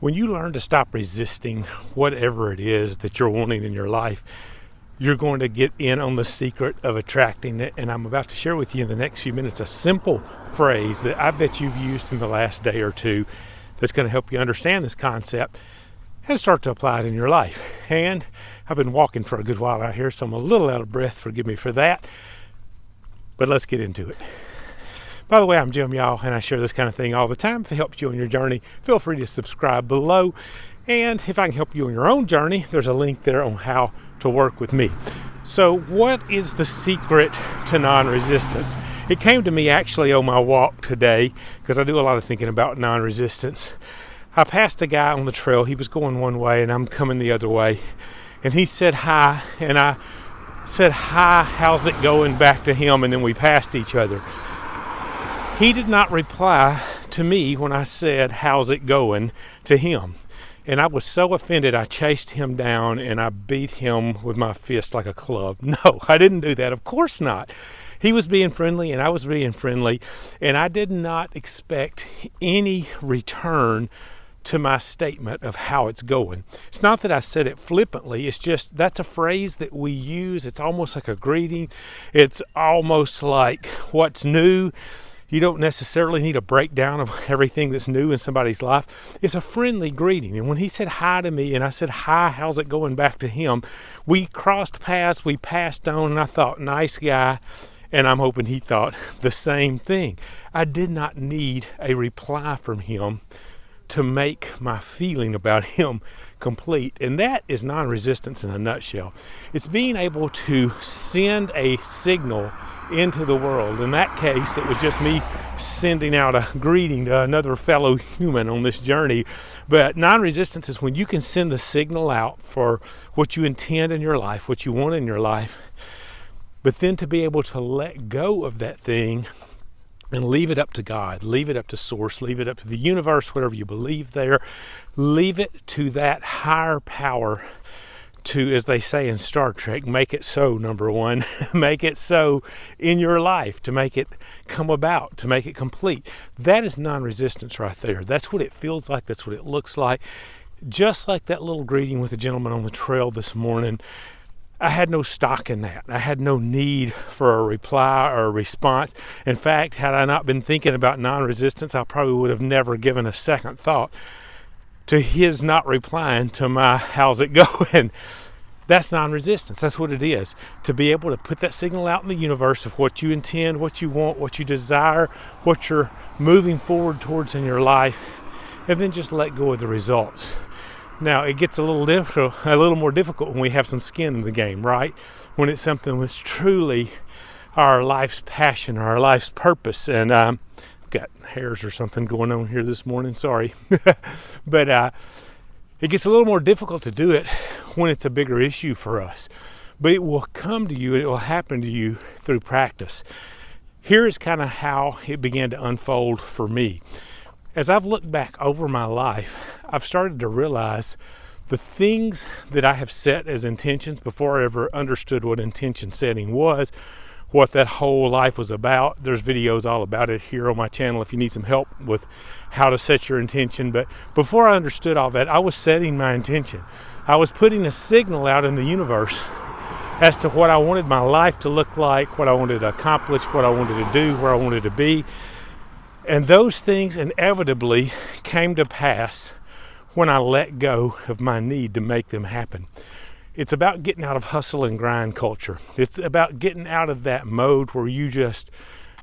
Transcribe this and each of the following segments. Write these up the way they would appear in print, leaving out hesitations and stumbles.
When you learn to stop resisting whatever it is that you're wanting in your life, you're going to get in on the secret of attracting it. And I'm about to share with you in the next few minutes a simple phrase that I bet you've used in the last day or two that's going to help you understand this concept and start to apply it in your life. And I've been walking for a good while out here, so I'm a little out of breath. Forgive me for that. But let's get into it. By the way, I'm Jim Y'all, and I share this kind of thing all the time. If it helps you on your journey, feel free to subscribe below. And if I can help you on your own journey, there's a link there on how to work with me. So what is the secret to non-resistance? It came to me actually on my walk today, because I do a lot of thinking about non-resistance. I passed a guy on the trail. He was going one way, and I'm coming the other way. And he said hi, and I said, "Hi, how's it going?" back to him, and then we passed each other. He did not reply to me when I said, "How's it going?" to him. And I was so offended, I chased him down and I beat him with my fist like a club. No, I didn't do that. Of course not. He was being friendly and I was being friendly. And I did not expect any return to my statement of how it's going. It's not that I said it flippantly. It's just that's a phrase that we use. It's almost like a greeting. It's almost like what's new. You don't necessarily need a breakdown of everything that's new in somebody's life. It's a friendly greeting. And when he said hi to me and I said, "Hi, how's it going?" back to him, we crossed paths, we passed on, and I thought, nice guy. And I'm hoping he thought the same thing. I did not need a reply from him to make my feeling about him complete. And that is non-resistance in a nutshell. It's being able to send a signal into the world. In that case, it was just me sending out a greeting to another fellow human on this journey. But non-resistance is when you can send the signal out for what you intend in your life, what you want in your life, but then to be able to let go of that thing and leave it up to God, leave it up to Source, leave it up to the universe, whatever you believe there, leave it to that higher power to, as they say in Star Trek, make it so, number one, make it so in your life, to make it come about, to make it complete. That is non-resistance right there. That's what it feels like. That's what it looks like. Just like that little greeting with the gentleman on the trail this morning, I had no stock in that. I had no need for a reply or a response. In fact, had I not been thinking about non-resistance, I probably would have never given a second thought to his not replying to my "how's it going?" That's non-resistance. That's what it is. To be able to put that signal out in the universe of what you intend, what you want, what you desire, what you're moving forward towards in your life, and then just let go of the results. Now, it gets a little more difficult when we have some skin in the game, right? When it's something that's truly our life's passion, our life's purpose. And got hairs or something going on here this morning, sorry. But it gets a little more difficult to do it when it's a bigger issue for us. But it will come to you, it will happen to you through practice. Here is kind of how it began to unfold for me. As I've looked back over my life, I've started to realize the things that I have set as intentions before I ever understood what intention setting was, what that whole life was about. There's videos all about it here on my channel if you need some help with how to set your intention. But before I understood all that, I was setting my intention. I was putting a signal out in the universe as to what I wanted my life to look like, what I wanted to accomplish, what I wanted to do, where I wanted to be. And those things inevitably came to pass when I let go of my need to make them happen. It's about getting out of hustle and grind culture. It's about getting out of that mode where you just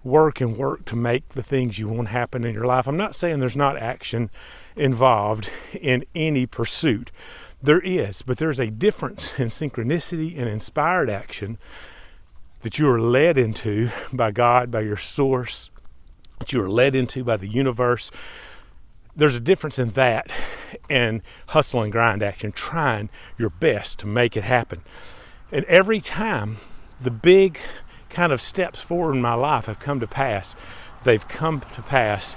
work and work to make the things you want happen in your life. I'm not saying there's not action involved in any pursuit. There is, but there's a difference in synchronicity and inspired action that you are led into by God, by your Source, that you are led into by the universe. There's a difference in that and hustle and grind action, trying your best to make it happen. And every time the big kind of steps forward in my life have come to pass, they've come to pass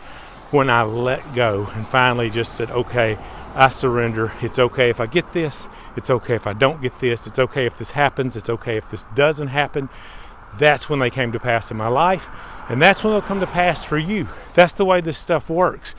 when I let go and finally just said, okay, I surrender. It's okay if I get this. It's okay if I don't get this. It's okay if this happens. It's okay if this doesn't happen. That's when they came to pass in my life. And that's when they'll come to pass for you. That's the way this stuff works.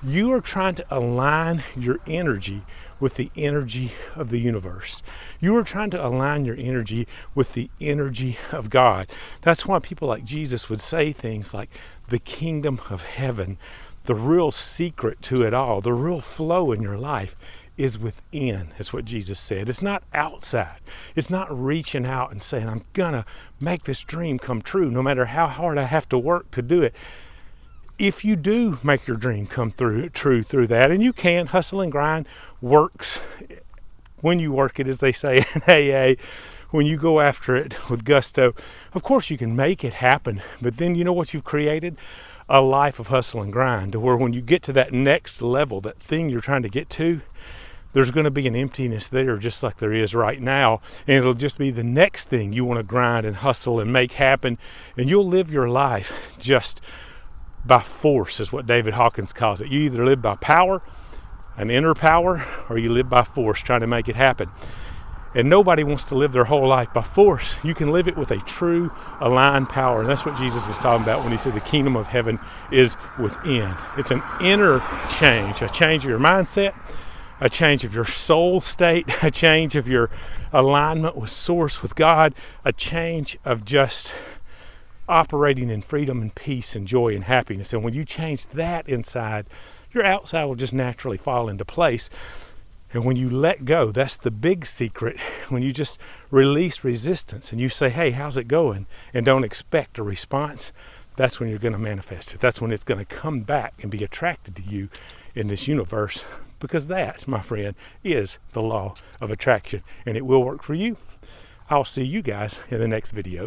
You are trying to align your energy with the energy of the universe. You are trying to align your energy with the energy of God. That's why people like Jesus would say things like the kingdom of heaven. The real secret to it all, the real flow in your life is within, is what Jesus said. It's not outside. It's not reaching out and saying, I'm gonna make this dream come true no matter how hard I have to work to do it. If you do make your dream come true through that, and you can, hustle and grind works when you work it, as they say in AA, when you go after it with gusto, of course you can make it happen. But then you know what you've created? A life of hustle and grind, to where when you get to that next level, that thing you're trying to get to, there's going to be an emptiness there just like there is right now, and it'll just be the next thing you want to grind and hustle and make happen, and you'll live your life just by force, is what David Hawkins calls it. You either live by power, an inner power, or you live by force trying to make it happen. And nobody wants to live their whole life by force. You can live it with a true aligned power. And that's what Jesus was talking about when he said the kingdom of heaven is within. It's an inner change, a change of your mindset, a change of your soul state, a change of your alignment with source, with God, a change of just operating in freedom and peace and joy and happiness. And when you change that inside, your outside will just naturally fall into place. And when you let go, that's the big secret. When you just release resistance and you say, hey, how's it going? And don't expect a response, that's when you're going to manifest it. That's when it's going to come back and be attracted to you in this universe. Because that, my friend, is the law of attraction. And it will work for you. I'll see you guys in the next video.